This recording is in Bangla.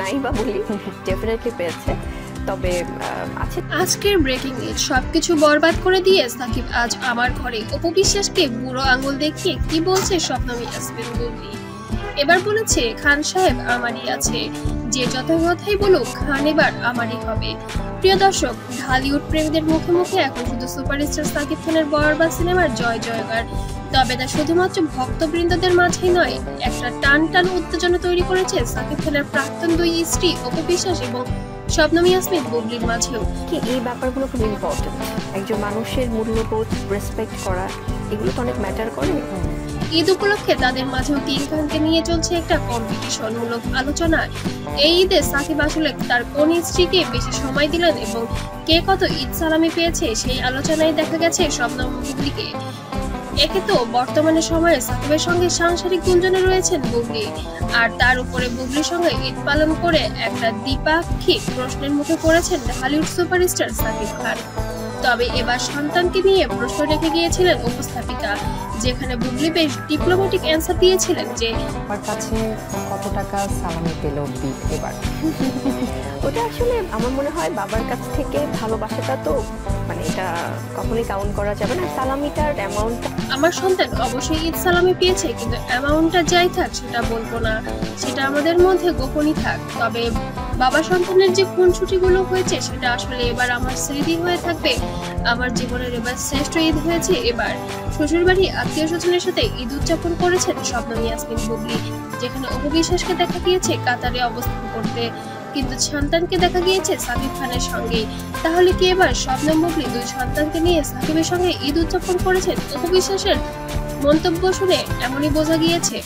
নাই বা বলি, ডেফিনেটলি পেয়েছে। তবে আজকের ব্রেকিং নিউজ, সবকিছু বরবাদ করে দিয়ে সাকিব আজ আমার ঘরে অপু বিশ্বাসকে বুড়ো আঙুল দেখিয়ে কি বলছে শবনম ইয়াসমিন বুবলি। এবার বলেছে খান সাহেব আমারই আছে, যে যত কথাই বলুক খান এবার আমারই হবে। প্রিয় দর্শক, ঢালিউড প্রেমীদের মুখে মুখে এখন শুধু সুপারস্টার সাকিব খানের বরবাদ সিনেমার জয় জয়গান। তবে তা শুধুমাত্র ভক্তবৃন্দদের মাঝেই নয়, একটা টান টান উত্তেজনা তৈরি করেছে সাকিব খানের প্রাক্তন দুই স্ত্রী অপু বিশ্বাস এবং শবনম ইয়াসমিন বুবলির মাঝেও। কি এই ব্যাপারগুলো খুব ইম্পর্টেন্ট, একজন মানুষের মূল্যবোধ রেসপেক্ট করা, এগুলো তো অনেক ম্যাটার করে। ঈদ উপলক্ষে তাদের মাঝেও কিং খানকে নিয়ে চলছে একটা কম্পিটিশনমূলক আলোচনা। এই ঈদে সাকিব আসলে তার কোন স্ত্রীকে বেশি সময় দিলেন এবং কে কত ঈদ সালামি পেয়েছে, সেই আলোচনায় দেখা গেছে শবনম বুবলিকে। একে তো বর্তমানে সময়ে সাকিবের সঙ্গে সাংসারিক গুঞ্জনে রয়েছেন বুবলি, আর তার উপরে বুবলির সঙ্গে ঈদ পালন করে একটা দ্বিপাক্ষিক প্রশ্নের মুখে পড়েছেন হলিউড সুপারস্টার সাকিব খান। তবে এবার সন্তানকে নিয়ে প্রশ্ন রেখে গিয়েছিলেন উপস্থাপিকা, যেখানে বুবলি বেশ ডিপ্লোম্যাটিক অ্যান্সার দিয়েছিলেন যে আমার কাছে কত টাকা সালামি পেল এবার। ওটা আসলে আমার মনে হয় বাবার কাছ থেকে ভালোবাসাটা তো মানে এটা কখনোই কাউন্ট করা যাবে না। সালামিটার অ্যামাউন্ট, আমার সন্তান অবশ্যই ঈদ সালামি পেয়েছে, কিন্তু অ্যামাউন্টটা যাই থাক সেটা বলবো না, সেটা আমাদের মধ্যে গোপনই থাক। তবে বাবা সন্তানের যে খুনসুটিগুলো হয়েছে সেটা আসলে এবার আমার স্মৃতি হয়ে থাকবে। আমার জীবনের এবার শ্রেষ্ঠ ঈদ হয়েছে এবার। শ্বশুরবাড়ি আত্মীয় স্বজনের সাথে ঈদ উদযাপন করেছেন শবনম ইয়াসমিন বুবলি, যেখানে অপু বিশ্বাসকে দেখা গিয়েছে কাতারে অবস্থান করতে, কিন্তু সন্তানকে দেখা গিয়েছে সাকিব খানের সঙ্গেই। তাহলে কি এবার শবনম বুবলি দুই সন্তানকে নিয়ে সাকিবের সঙ্গে ঈদ উদযাপন করেছেন? অপু বিশ্বাসের মন্তব্য শুনে এমনই বোঝা গিয়েছে।